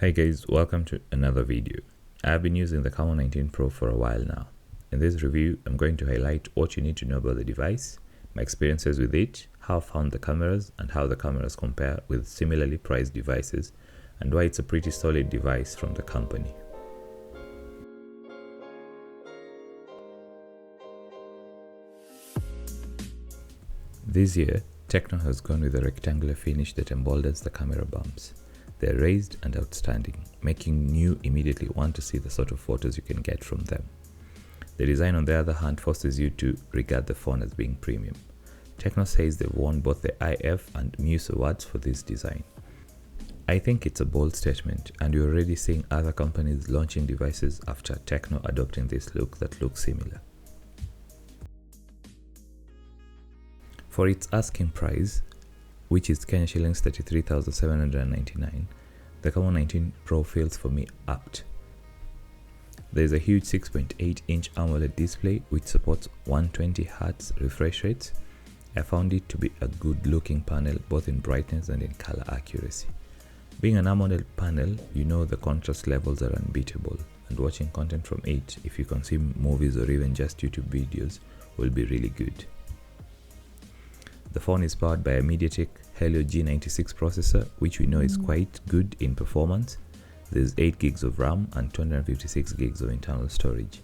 Hi guys, welcome to another video. I've been using the Camon 19 Pro for a while now. In this review, I'm going to highlight what you need to know about the device, my experiences with it, how I found the cameras, and how the cameras compare with similarly priced devices, and why it's a pretty solid device from the company. This year, TECNO has gone with a rectangular finish that emboldens the camera bumps. They're raised and outstanding, making you immediately want to see the sort of photos you can get from them. The design, on the other hand, forces you to regard the phone as being premium. TECNO says they've won both the IF and Muse awards for this design. I think it's a bold statement, and you're already seeing other companies launching devices after TECNO adopting this look that looks similar. For its asking price, which is Kenya shillings 33,799, the Camon 19 Pro feels for me apt. There is a huge 6.8-inch Amoled display which supports 120Hz refresh rates. I found it to be a good looking panel both in brightness and in color accuracy. Being an Amoled panel, you know the contrast levels are unbeatable, and watching content from it, if you consume movies or even just YouTube videos, will be really good. The phone is powered by a MediaTek Helio G96 processor, which we know is quite good in performance. There's 8 gigs of RAM and 256 gigs of internal storage.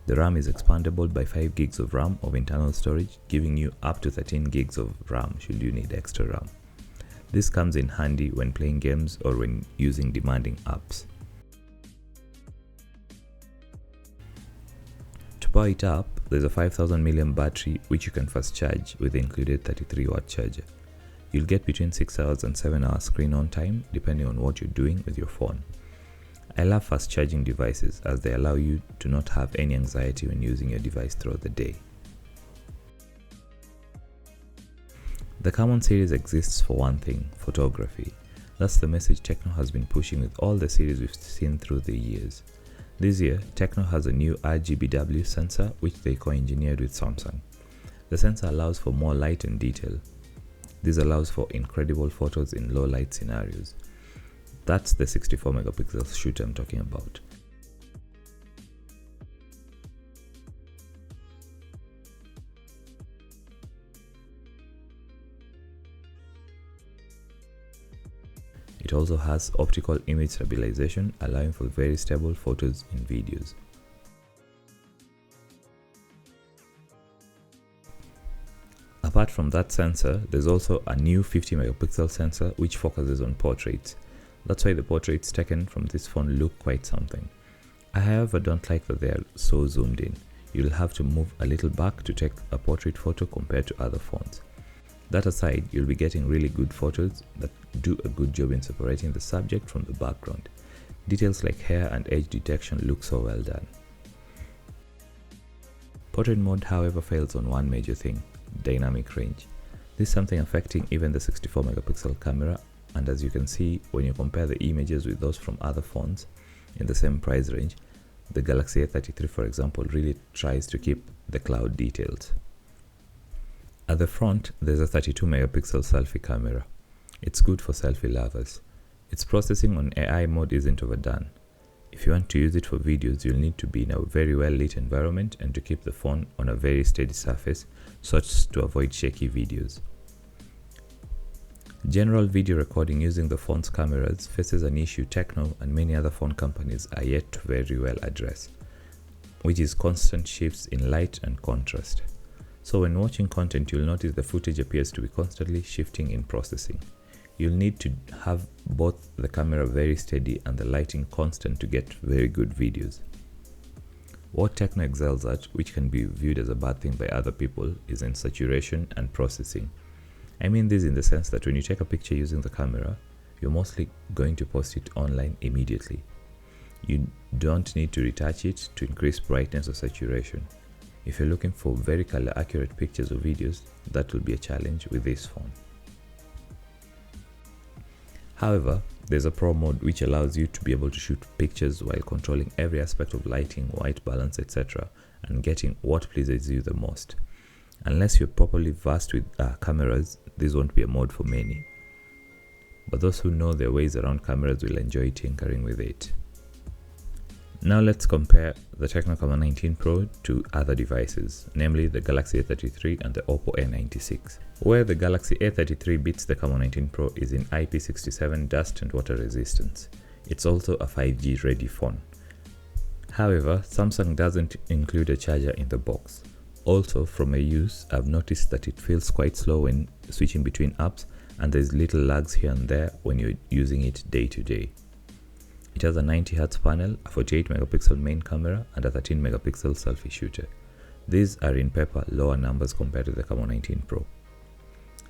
The RAM is expandable by 5 gigs of RAM of internal storage, giving you up to 13 gigs of RAM should you need extra RAM. This comes in handy when playing games or when using demanding apps. To power it up, there's a 5000 mAh battery which you can fast charge with the included 33-watt charger. You'll get between 6 hours and 7 hours screen on time depending on what you're doing with your phone. I love fast charging devices as they allow you to not have any anxiety when using your device throughout the day. The Camon series exists for one thing: photography. That's the message TECNO has been pushing with all the series we've seen through the years. This year, TECNO has a new RGBW sensor which they co-engineered with Samsung. The sensor allows for more light and detail. This allows for incredible photos in low light scenarios. That's the 64 megapixel shoot I'm talking about. It also has optical image stabilization, allowing for very stable photos and videos. Apart from that sensor, there's also a new 50 megapixel sensor which focuses on portraits. That's why the portraits taken from this phone look quite something. I however don't like that they are so zoomed in. You'll have to move a little back to take a portrait photo compared to other phones. That aside, you'll be getting really good photos that do a good job in separating the subject from the background. Details like hair and edge detection look so well done. Portrait mode, however, fails on one major thing: dynamic range. This is something affecting even the 64 megapixel camera, and as you can see when you compare the images with those from other phones in the same price range, the Galaxy A33 for example really tries to keep the cloud details. At the front, there's a 32 megapixel selfie camera. It's good for selfie lovers. Its processing on AI mode isn't overdone. If you want to use it for videos, you'll need to be in a very well lit environment and to keep the phone on a very steady surface so as to avoid shaky videos. General video recording using the phone's cameras faces an issue TECNO and many other phone companies are yet to very well address, which is constant shifts in light and contrast. So when watching content, you'll notice the footage appears to be constantly shifting in processing. You'll need to have both the camera very steady and the lighting constant to get very good videos. What TECNO excels at, which can be viewed as a bad thing by other people, is in saturation and processing. I mean this in the sense that when you take a picture using the camera, you're mostly going to post it online immediately. You don't need to retouch it to increase brightness or saturation. If you're looking for very color accurate pictures or videos, that will be a challenge with this phone. However, there's a Pro mode which allows you to be able to shoot pictures while controlling every aspect of lighting, white balance, etc., and getting what pleases you the most. Unless you're properly versed with cameras, this won't be a mode for many. but those who know their ways around cameras will enjoy tinkering with it. Now let's compare the TECNO Camon 19 Pro to other devices, namely the Galaxy A33 and the OPPO A96. Where the Galaxy A33 beats the Camon 19 Pro is in IP67 dust and water resistance. It's also a 5G ready phone. However, Samsung doesn't include a charger in the box. Also, from my use, I've noticed that it feels quite slow when switching between apps, and there's little lags here and there when you're using it day to day. It has a 90Hz panel, a 48 megapixel main camera, and a 13 megapixel selfie shooter. These are in paper lower numbers compared to the Camon 19 Pro.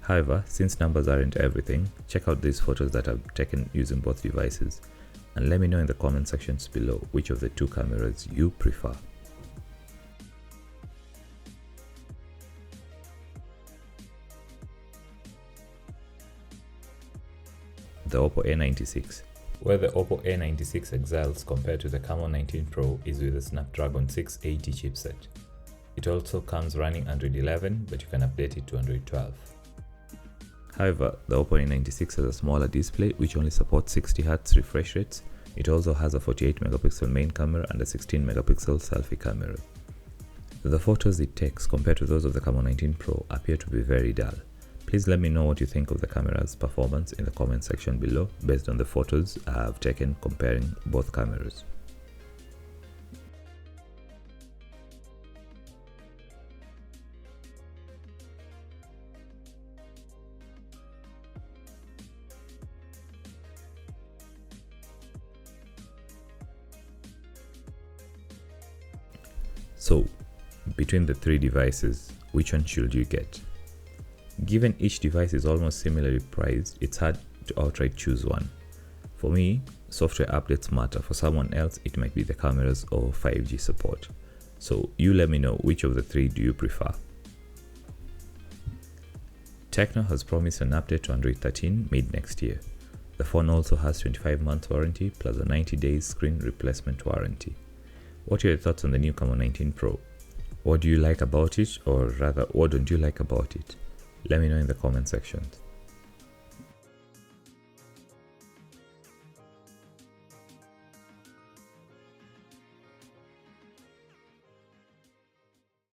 However, since numbers aren't everything, check out these photos that I've taken using both devices, and let me know in the comment sections below which of the two cameras you prefer. The OPPO A96. Where the OPPO A96 excels compared to the Camon 19 Pro is with the Snapdragon 680 chipset. It also comes running Android 11, but you can update it to Android 12. However, the OPPO A96 has a smaller display which only supports 60Hz refresh rates. It also has a 48 megapixel main camera and a 16 megapixel selfie camera. The photos it takes compared to those of the Camon 19 Pro appear to be very dull. Please let me know what you think of the camera's performance in the comment section below based on the photos I have taken comparing both cameras. So, between the three devices, which one should you get? Given each device is almost similarly priced, it's hard to outright choose one. For me, software updates matter. For someone else, it might be the cameras or 5G support. So you let me know which of the three do you prefer. TECNO has promised an update to Android 13 mid next year. The phone also has 25 months warranty plus a 90 days screen replacement warranty. What are your thoughts on the new Camon 19 Pro? What do you like about it, or rather what don't you like about it? Let me know in the comment section.